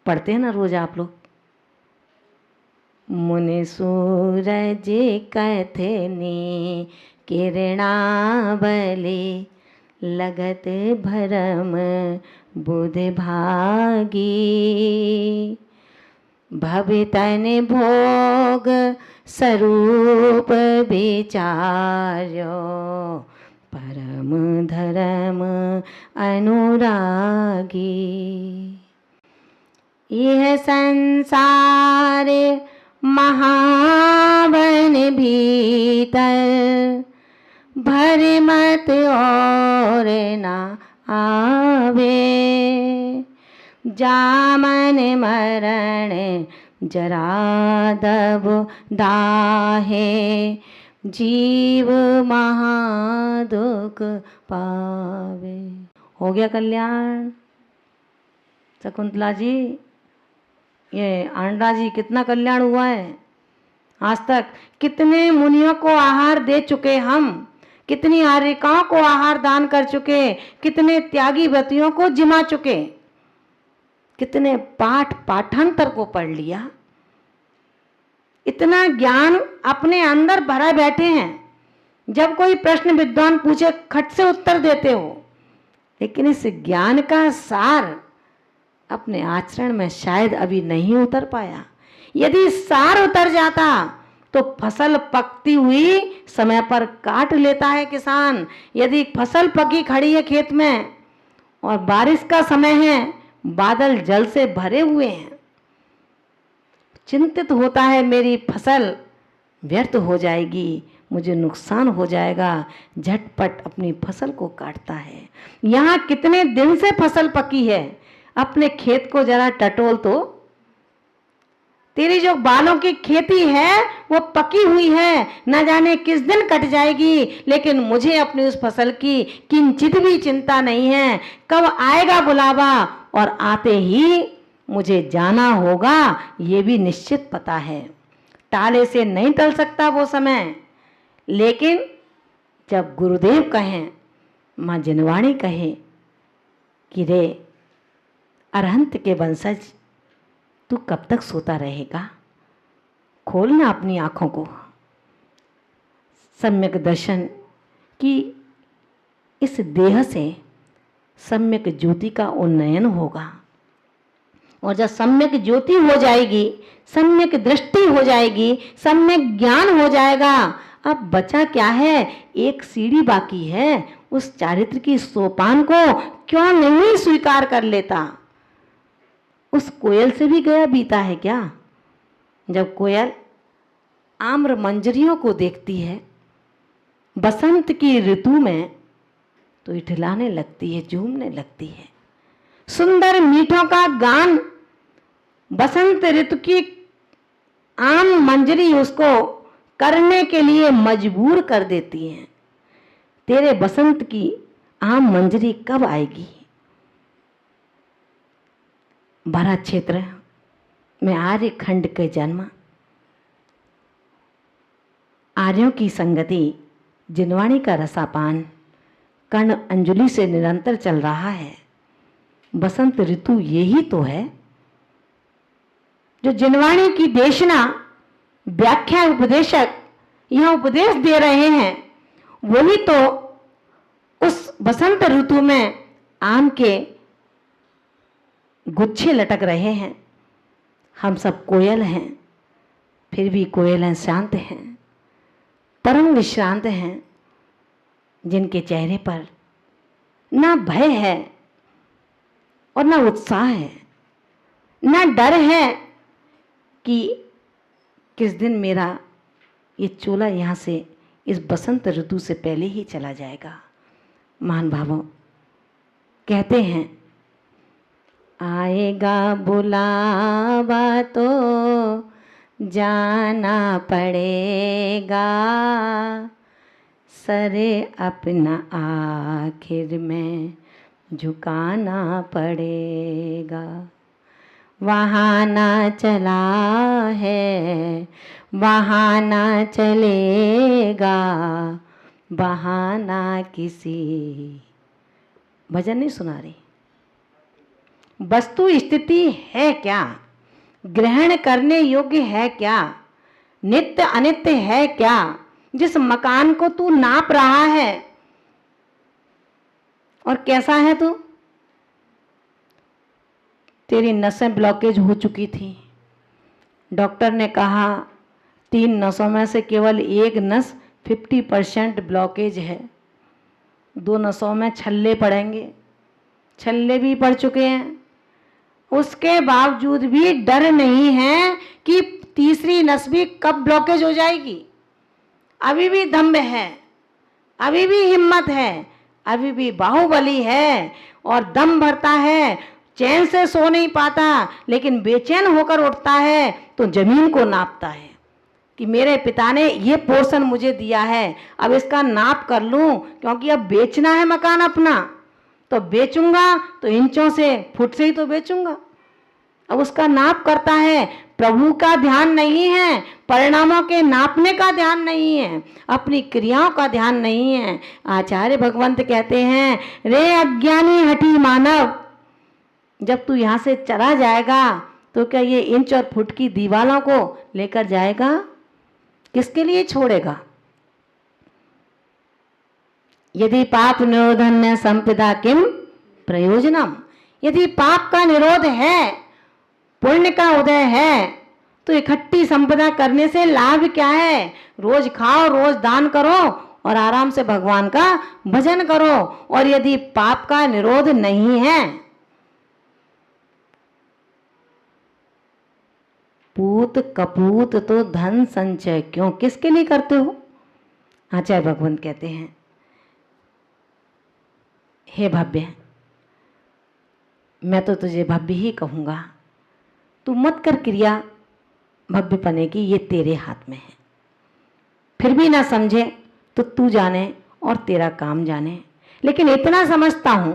पढ़ते हैं ना रोज आप लोग। मुनि सूरज कथनी किरणावली, लगत भरम बुध भागी। भवितन भोग स्वरूप विचार्यो, परम धर्म अनुरागी। यह संसार महावन भीतर, भर मत और ना आवे। जामन मरण जरा दब दाहे, जीव महादुख पावे। हो गया कल्याण शकुंतला जी। ये आंडा जी कितना कल्याण हुआ है आज तक। कितने मुनियों को आहार दे चुके हम, कितनी आर्यिकाओं को आहार दान कर चुके, कितने त्यागी व्रतियों को जिमा चुके, कितने पाठ पाठांतर को पढ़ लिया। इतना ज्ञान अपने अंदर भरा बैठे हैं, जब कोई प्रश्न विद्वान पूछे खट से उत्तर देते हो। लेकिन इस ज्ञान का सार अपने आचरण में शायद अभी नहीं उतर पाया। यदि सार उतर जाता तो फसल पकती हुई समय पर काट लेता है किसान। यदि फसल पकी खड़ी है खेत में और बारिश का समय है, बादल जल से भरे हुए हैं, चिंतित होता है मेरी फसल व्यर्थ हो जाएगी, मुझे नुकसान हो जाएगा, झटपट अपनी फसल को काटता है। यहाँ कितने दिन से फसल पकी है, अपने खेत को जरा टटोल तो। तेरी जो बालों की खेती है वो पकी हुई है, न जाने किस दिन कट जाएगी, लेकिन मुझे अपनी उस फसल की किंचित भी चिंता नहीं है। कब आएगा बुलावा और आते ही मुझे जाना होगा, ये भी निश्चित पता है। टाले से नहीं टल सकता वो समय। लेकिन जब गुरुदेव कहें, माँ जिनवाणी कहे कि रे अरहंत के वंशज, तू कब तक सोता रहेगा, खोलना अपनी आंखों को। सम्यक दर्शन की इस देह से सम्यक ज्योति का उन्नयन होगा, और जब सम्यक ज्योति हो जाएगी, सम्यक दृष्टि हो जाएगी, सम्यक ज्ञान हो जाएगा, अब बचा क्या है, एक सीढ़ी बाकी है। उस चारित्र की सोपान को क्यों नहीं स्वीकार कर लेता। उस कोयल से भी गया बीता है क्या। जब कोयल आम्र मंजरियों को देखती है बसंत की ऋतु में, तो इठलाने लगती है, झूमने लगती है। सुंदर मीठों का गान बसंत ऋतु की आम मंजरी उसको करने के लिए मजबूर कर देती है। तेरे बसंत की आम मंजरी कब आएगी। भरत क्षेत्र में आर्य खंड के जन्म, आर्यों की संगति, जिनवाणी का रसापान कर्ण अंजलि से निरंतर चल रहा है। बसंत ऋतु यही तो है जो जिनवाणी की देशना व्याख्या उपदेशक यहाँ उपदेश दे रहे हैं। वही तो उस बसंत ऋतु में आम के गुच्छे लटक रहे हैं। हम सब कोयल हैं, फिर भी कोयल हैं शांत हैं, परम विश्रांत हैं, जिनके चेहरे पर ना भय है और ना उत्साह है, ना डर है कि किस दिन मेरा ये चोला यहाँ से इस बसंत ऋतु से पहले ही चला जाएगा। महान भावों कहते हैं, आएगा बुलावा तो जाना पड़ेगा, सरे अपना आखिर में झुकाना पड़ेगा। वहाँ ना चला है, वहाँ ना चलेगा, बहाना किसी। भजन नहीं सुना रही। वस्तु स्थिति है क्या, ग्रहण करने योग्य है क्या, नित्य अनित्य है क्या, जिस मकान को तू नाप रहा है और कैसा है तू। तेरी नसें ब्लॉकेज हो चुकी थी, डॉक्टर ने कहा 3 नसों में से केवल एक नस 50% ब्लॉकेज है, 2 नसों में छल्ले पड़ेंगे, छल्ले भी पड़ चुके हैं। उसके बावजूद भी डर नहीं है कि तीसरी नस भी कब ब्लॉकेज हो जाएगी। अभी भी दम्भ है, अभी भी हिम्मत है, अभी भी बाहुबली है और दम भरता है, चैन से सो नहीं पाता, लेकिन बेचैन होकर उठता है तो जमीन को नापता है कि मेरे पिता ने ये पोर्शन मुझे दिया है, अब इसका नाप कर लूं, क्योंकि अब बेचना है मकान अपना, तो बेचूंगा तो इंचों से, फुट से ही तो बेचूंगा। अब उसका नाप करता है, प्रभु का ध्यान नहीं है, परिणामों के नापने का ध्यान नहीं है, अपनी क्रियाओं का ध्यान नहीं है। आचार्य भगवंत कहते हैं, रे अज्ञानी हठी मानव, जब तू यहाँ से चला जाएगा तो क्या ये इंच और फुट की दीवालों को लेकर जाएगा? किसके लिए छोड़ेगा? यदि पाप निरोधन न संपदा किम प्रयोजनम, यदि पाप का निरोध है, पुण्य का उदय है, तो इकट्ठी संपदा करने से लाभ क्या है? रोज खाओ, रोज दान करो और आराम से भगवान का भजन करो। और यदि पाप का निरोध नहीं है, पूत कपूत तो धन संचय क्यों, किसके लिए करते हो? आचार्य भगवंत कहते हैं, हे भव्य, मैं तो तुझे भव्य ही कहूंगा, तू मत कर क्रिया भव्य पने की, ये तेरे हाथ में है। फिर भी ना समझे तो तू जाने और तेरा काम जाने। लेकिन इतना समझता हूं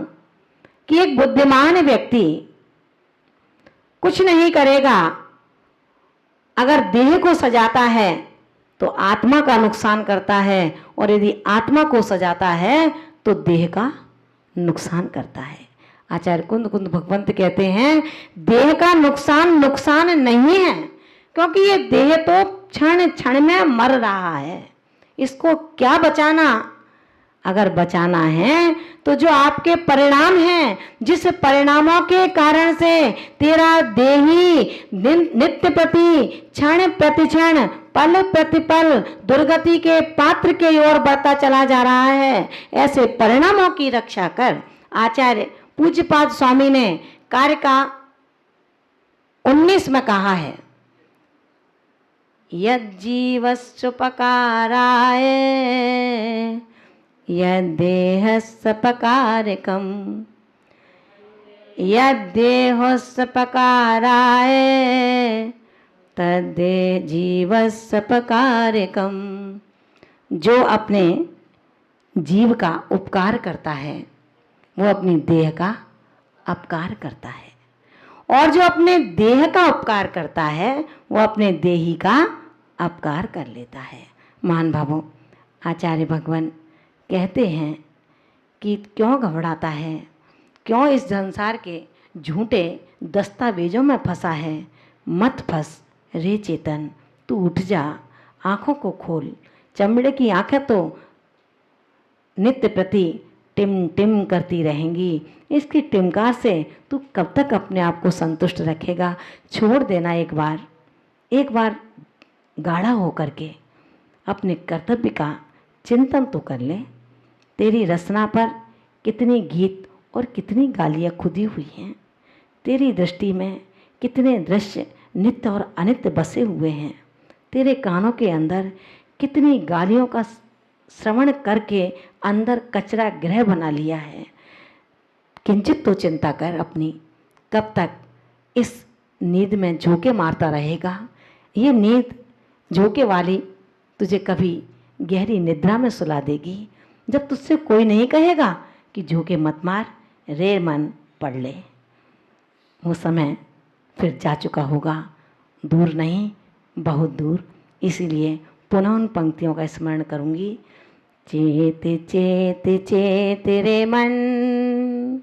कि एक बुद्धिमान व्यक्ति कुछ नहीं करेगा, अगर देह को सजाता है तो आत्मा का नुकसान करता है, और यदि आत्मा को सजाता है तो देह का नुकसान करता है। आचार्य कुंद कुंद भगवंत कहते हैं, देह का नुकसान नहीं है, क्योंकि ये देह तो क्षण क्षण में मर रहा है, इसको क्या बचाना? अगर बचाना है तो जो आपके परिणाम हैं, जिस परिणामों के कारण से तेरा देही नित्य प्रति क्षण प्रतिक्षण पल प्रतिपल दुर्गति के पात्र के ओर बढ़ता चला जा रहा है, ऐसे परिणामों की रक्षा कर। आचार्य पूज्यपाद स्वामी ने कार्य का 19 में कहा है, यज्जीवस्सुपकाराय यद्देहस्सपकारकम, यद्देहस्सपकाराय तद्दे जीवस्सपकारकम। जो अपने जीव का उपकार करता है वो अपनी देह का अपकार करता है, और जो अपने देह का उपकार करता है वो अपने देही का अपकार कर लेता है। महान भावों, आचार्य भगवान कहते हैं कि क्यों घबराता है, क्यों इस संसार के झूठे दस्तावेजों में फंसा है? मत फंस रे चेतन, तू उठ जा, आँखों को खोल। चमड़े की आँखें तो नित्य प्रति टिम टिम करती रहेंगी, इसकी टिमकार से तू कब तक अपने आप को संतुष्ट रखेगा? छोड़ देना एक बार गाढ़ा होकर के अपने कर्तव्य का चिंतन तो कर ले। तेरी रचना पर कितनी गीत और कितनी गालियाँ खुदी हुई हैं, तेरी दृष्टि में कितने दृश्य नित्य और अनित्य बसे हुए हैं, तेरे कानों के अंदर कितनी गालियों का श्रवण करके अंदर कचरा गृह बना लिया है। किंचित तो चिंता कर अपनी, कब तक इस नींद में झोंके मारता रहेगा? ये नींद झोंके वाली तुझे कभी गहरी निद्रा में सुला देगी, जब तुझसे कोई नहीं कहेगा कि झोंके मत मार, रे मन पढ़ ले। वो समय फिर जा चुका होगा, दूर नहीं बहुत दूर। इसीलिए पुनः उन पंक्तियों का स्मरण करूंगी। चेत चेत चेत रे मन,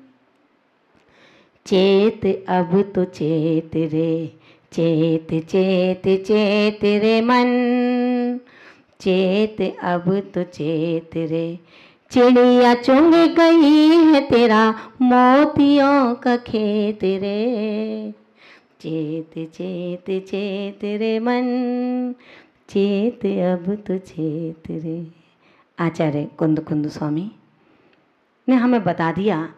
चेत अब तो चेत रे, चेत चेत चेत रे मन, चेत अब तो चेत रे। चिड़िया चुंग गई है तेरा मोतियों का खेत रे, चेत चेत चेत रे मन, चेत अब तो चेत रे। आचार्य कुंद कुंद स्वामी ने हमें बता दिया,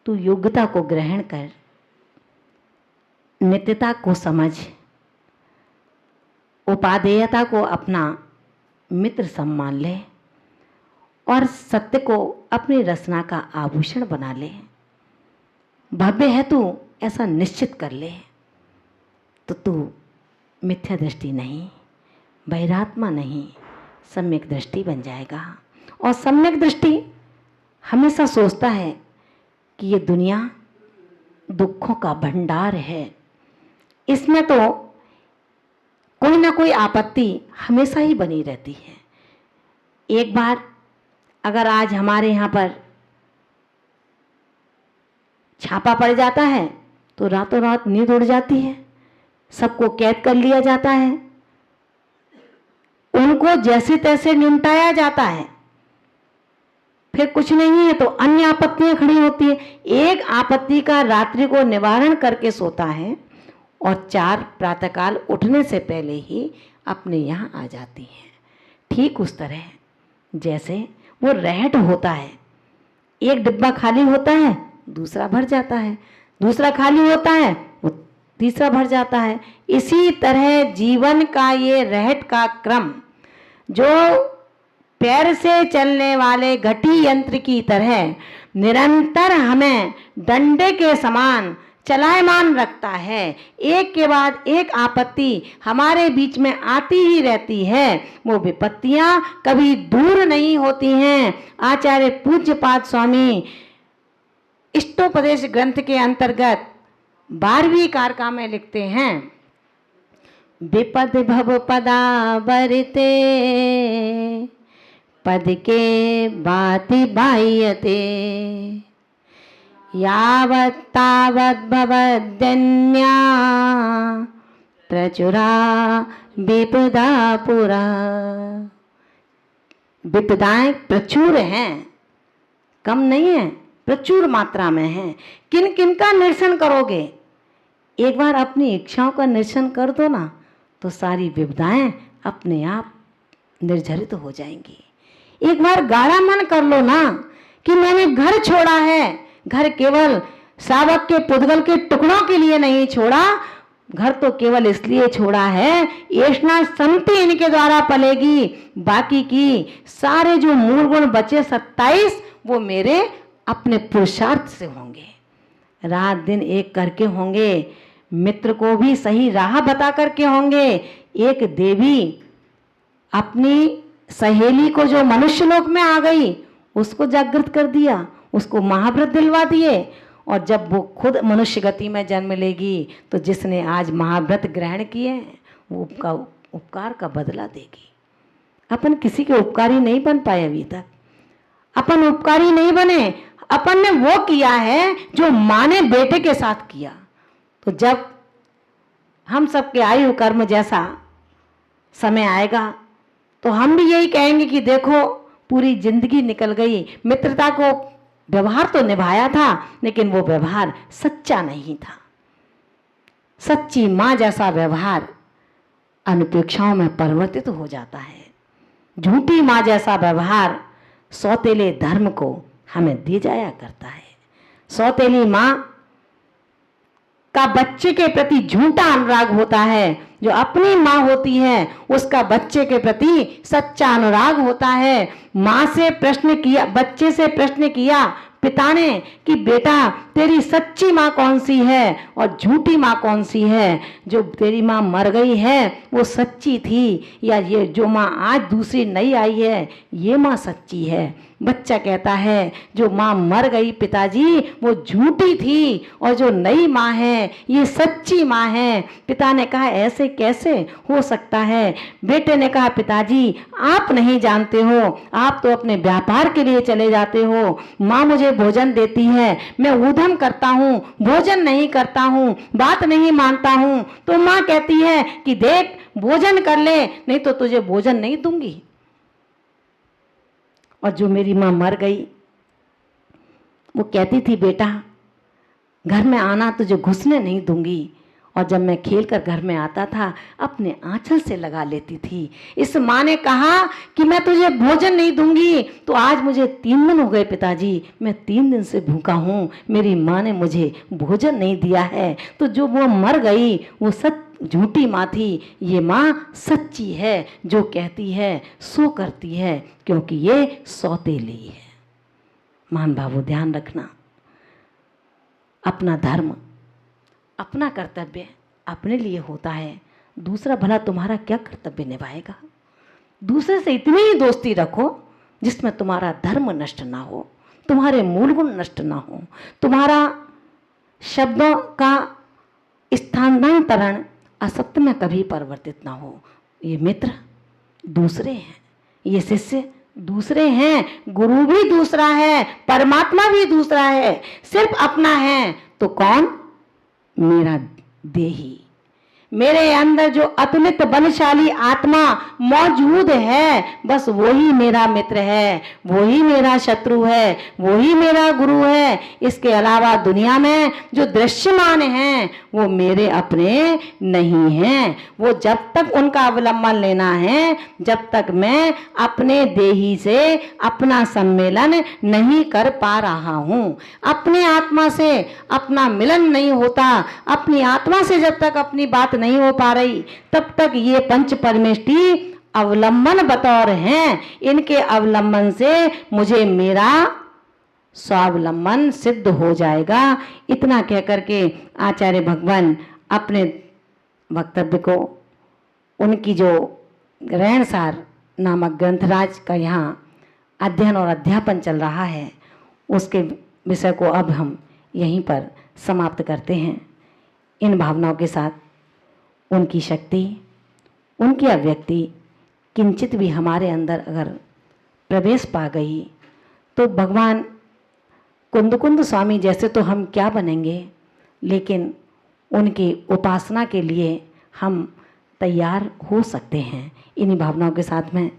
तू योग्यता को ग्रहण कर, नित्यता को समझ, उपादेयता को अपना मित्र सम्मान ले और सत्य को अपनी रचना का आभूषण बना ले। भव्य है तू, ऐसा निश्चित कर ले, तो तू मिथ्या दृष्टि नहीं, बहिरात्मा नहीं, सम्यक दृष्टि बन जाएगा। और सम्यक दृष्टि हमेशा सोचता है कि ये दुनिया दुखों का भंडार है, इसमें तो कोई ना कोई आपत्ति हमेशा ही बनी रहती है। एक बार अगर आज हमारे यहाँ पर छापा पड़ जाता है तो रातों रात नींद उड़ जाती है, सबको कैद कर लिया जाता है, उनको जैसे तैसे निपटाया जाता है, फिर कुछ नहीं है तो अन्य आपत्तियां खड़ी होती है। एक आपत्ति का रात्रि को निवारण करके सोता है और 4 प्रातःकाल उठने से पहले ही अपने यहाँ आ जाती है। ठीक उस तरह जैसे वो रहट होता है, एक डिब्बा खाली होता है दूसरा भर जाता है, दूसरा खाली होता है वो तीसरा भर जाता है। इसी तरह जीवन का ये रहट का क्रम, जो पैर से चलने वाले घटी यंत्र की तरह निरंतर हमें डंडे के समान चलायमान रखता है। एक के बाद एक आपत्ति हमारे बीच में आती ही रहती है, वो विपत्तियां कभी दूर नहीं होती हैं। आचार्य पूज्यपाद स्वामी इष्टोपदेश ग्रंथ के अंतर्गत 12वीं कारका में लिखते हैं, विपद भव पदावरते पद के बाति बाह्यते, यावत् तावत् भवद्यन्या प्रचुरा विपदा पुरा। विपदाएं प्रचुर हैं, कम नहीं है, प्रचुर मात्रा में हैं। किन किन का निरसन करोगे? एक बार अपनी इच्छाओं का निरसन कर दो ना, तो सारी विपदाएं अपने आप निर्झरित हो जाएंगी। एक बार गाढ़ा मन कर लो ना कि मैंने घर छोड़ा है, घर केवल शावक के पुद्गल के टुकड़ों के लिए नहीं छोड़ा, घर तो केवल इसलिए छोड़ा है येषणा संति इनके द्वारा पलेगी, बाकी की सारे जो मूल गुण बचे 27 वो मेरे अपने पुरुषार्थ से होंगे, रात दिन एक करके होंगे, मित्र को भी सही राह बता करके होंगे। एक देवी अपनी सहेली को जो मनुष्य लोक में आ गई उसको जागृत कर दिया, उसको महाव्रत दिलवा दिए, और जब वो खुद मनुष्य गति में जन्म लेगी तो जिसने आज महाव्रत ग्रहण किए वो उपकार का बदला देगी। अपन किसी के उपकारी नहीं बन पाए अभी तक, अपन उपकारी नहीं बने, अपन ने वो किया है जो माँ ने बेटे के साथ किया। तो जब हम सबके आयु कर्म जैसा समय आएगा तो हम भी यही कहेंगे कि देखो पूरी जिंदगी निकल गई, मित्रता को व्यवहार तो निभाया था लेकिन वो व्यवहार सच्चा नहीं था। सच्ची माँ जैसा व्यवहार अनुपेक्षाओं में परिवर्तित हो जाता है। झूठी माँ जैसा व्यवहार सौतेले धर्म को हमें दे जाया करता है। सौतेली माँ का बच्चे के प्रति झूठा अनुराग होता है, जो अपनी माँ होती है उसका बच्चे के प्रति सच्चा अनुराग होता है। माँ से प्रश्न किया, बच्चे से प्रश्न किया पिता ने कि बेटा तेरी सच्ची माँ कौन सी है और झूठी माँ कौन सी है, जो तेरी माँ मर गई है वो सच्ची थी या ये जो माँ आज दूसरी नई आई है ये माँ सच्ची है। बच्चा कहता है जो माँ मर गई पिताजी वो झूठी थी और जो नई माँ है ये सच्ची माँ है। पिता ने कहा ऐसे कैसे हो सकता है? बेटे ने कहा पिताजी आप नहीं जानते हो, आप तो अपने व्यापार के लिए चले जाते हो। माँ मुझे भोजन देती है, मैं ऊधम करता हूँ, भोजन नहीं करता हूँ, बात नहीं मानता हूँ, तो माँ कहती है कि देख भोजन कर ले नहीं तो तुझे भोजन नहीं दूंगी। और जो मेरी माँ मर गई वो कहती थी बेटा घर में आना तुझे घुसने नहीं दूंगी, और जब मैं खेल कर घर में आता था अपने आंचल से लगा लेती थी। इस माँ ने कहा कि मैं तुझे भोजन नहीं दूंगी, तो आज मुझे 3 दिन हो गए पिताजी, मैं 3 दिन से भूखा हूँ, मेरी माँ ने मुझे भोजन नहीं दिया है। तो जो वो मर गई वो झूठी माँ थी, ये माँ सच्ची है, जो कहती है सो करती है, क्योंकि ये सौतेली है। मान भावों ध्यान रखना, अपना धर्म अपना कर्तव्य अपने लिए होता है, दूसरा भला तुम्हारा क्या कर्तव्य निभाएगा? दूसरे से इतनी ही दोस्ती रखो जिसमें तुम्हारा धर्म नष्ट ना हो, तुम्हारे मूल गुण नष्ट ना हो, तुम्हारा शब्दों का स्थानांतरण असत्य में कभी परिवर्तित ना हो। ये मित्र दूसरे हैं, ये शिष्य दूसरे हैं, गुरु भी दूसरा है, परमात्मा भी दूसरा है। सिर्फ अपना है तो कौन? मेरा देही, मेरे अंदर जो अतुलित बलशाली आत्मा मौजूद है, बस वही मेरा मित्र है, वही मेरा शत्रु है, वही मेरा गुरु है। इसके अलावा दुनिया में जो दृश्यमान हैं वो मेरे अपने नहीं हैं। वो जब तक उनका अवलंबन लेना है, जब तक मैं अपने देही से अपना सम्मेलन नहीं कर पा रहा हूँ, अपने आत्मा से अपना मिलन नहीं होता, अपनी आत्मा से जब तक अपनी बात नहीं हो पा रही, तब तक ये पंच परमेष्टि अवलंबन बतौर हैं। इनके अवलंबन से मुझे मेरा स्वावलंबन सिद्ध हो जाएगा। इतना कह करके आचार्य भगवान अपने वक्तव्य को उनकी जो रहनसार नामक ग्रंथराज का यहाँ अध्ययन और अध्यापन चल रहा है उसके विषय को अब हम यहीं पर समाप्त करते हैं। इन भावनाओं के साथ उनकी शक्ति, उनकी अभिव्यक्ति किंचित भी हमारे अंदर अगर प्रवेश पा गई तो भगवान कुंद स्वामी जैसे तो हम क्या बनेंगे, लेकिन उनकी उपासना के लिए हम तैयार हो सकते हैं। इन्हीं भावनाओं के साथ में